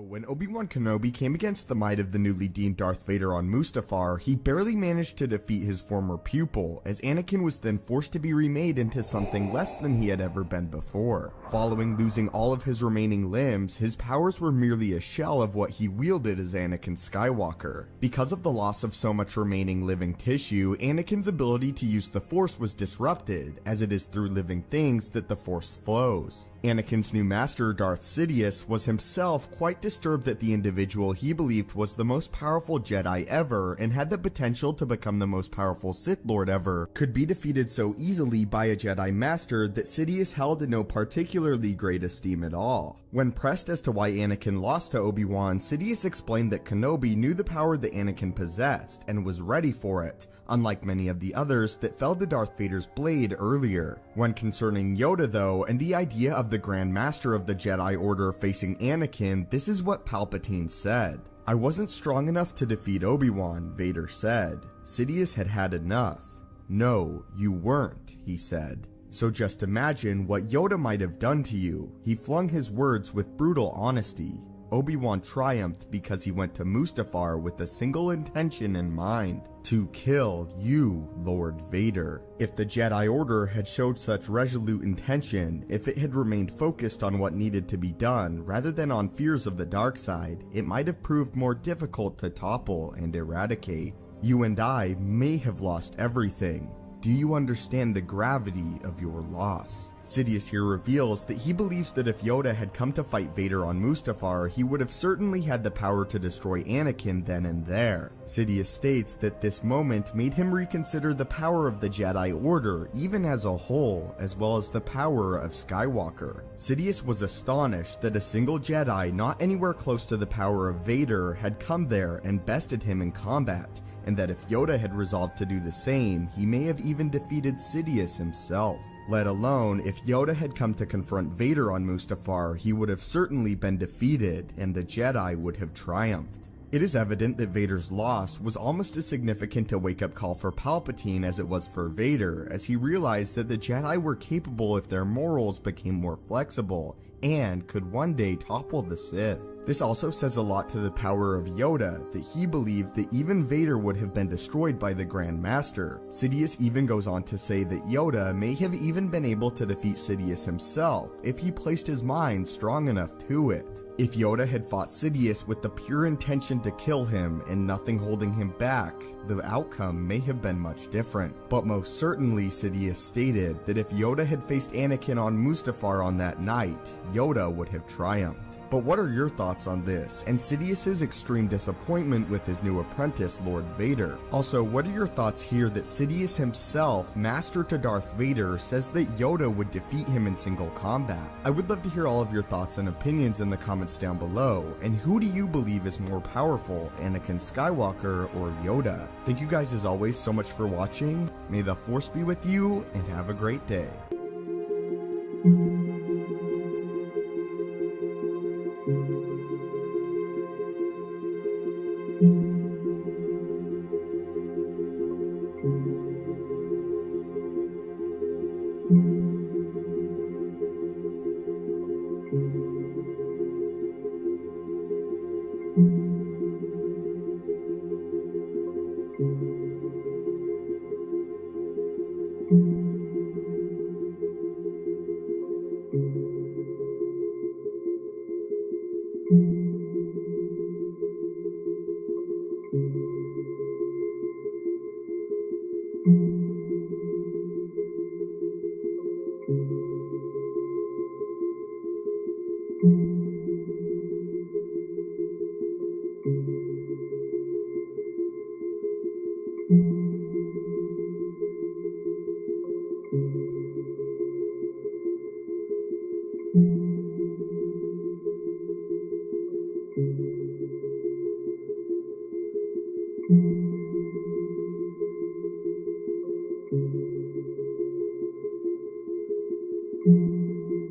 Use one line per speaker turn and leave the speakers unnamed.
When Obi-Wan Kenobi came against the might of the newly deemed Darth Vader on Mustafar, he barely managed to defeat his former pupil, as Anakin was then forced to be remade into something less than he had ever been before. Following losing all of his remaining limbs, his powers were merely a shell of what he wielded as Anakin Skywalker. Because of the loss of so much remaining living tissue, Anakin's ability to use the Force was disrupted, as it is through living things that the Force flows. Anakin's new master, Darth Sidious, was himself quite disturbed that the individual he believed was the most powerful Jedi ever and had the potential to become the most powerful Sith Lord ever could be defeated so easily by a Jedi Master that Sidious held in no particularly great esteem at all. When pressed as to why Anakin lost to Obi-Wan, Sidious explained that Kenobi knew the power that Anakin possessed and was ready for it, unlike many of the others that fell to Darth Vader's blade earlier. When concerning Yoda though, and the idea of the Grand Master of the Jedi Order facing Anakin, this is what Palpatine said. "I wasn't strong enough to defeat Obi-Wan," Vader said. Sidious had had enough. "No, you weren't," he said. So just imagine what Yoda might have done to you. He flung his words with brutal honesty. Obi-Wan triumphed because he went to Mustafar with a single intention in mind: to kill you, Lord Vader. If the Jedi Order had showed such resolute intention, if it had remained focused on what needed to be done rather than on fears of the dark side, it might have proved more difficult to topple and eradicate. You and I may have lost everything. Do you understand the gravity of your loss? Sidious here reveals that he believes that if Yoda had come to fight Vader on Mustafar, he would have certainly had the power to destroy Anakin then and there. Sidious states that this moment made him reconsider the power of the Jedi Order, even as a whole, as well as the power of Skywalker. Sidious was astonished that a single Jedi not anywhere close to the power of Vader had come there and bested him in combat, and that if Yoda had resolved to do the same, he may have even defeated Sidious himself. Let alone, if Yoda had come to confront Vader on Mustafar, he would have certainly been defeated, and the Jedi would have triumphed. It is evident that Vader's loss was almost as significant a wake-up call for Palpatine as it was for Vader, as he realized that the Jedi were capable if their morals became more flexible, and could one day topple the Sith. This also says a lot to the power of Yoda, that he believed that even Vader would have been destroyed by the Grand Master. Sidious even goes on to say that Yoda may have even been able to defeat Sidious himself if he placed his mind strong enough to it. If Yoda had fought Sidious with the pure intention to kill him and nothing holding him back, the outcome may have been much different. But most certainly, Sidious stated that if Yoda had faced Anakin on Mustafar on that night, Yoda would have triumphed. But what are your thoughts on this, and Sidious's extreme disappointment with his new apprentice, Lord Vader? Also, what are your thoughts here that Sidious himself, master to Darth Vader, says that Yoda would defeat him in single combat? I would love to hear all of your thoughts and opinions in the comments down below, and who do you believe is more powerful, Anakin Skywalker or Yoda? Thank you guys as always so much for watching, may the Force be with you, and have a great day. Thank you.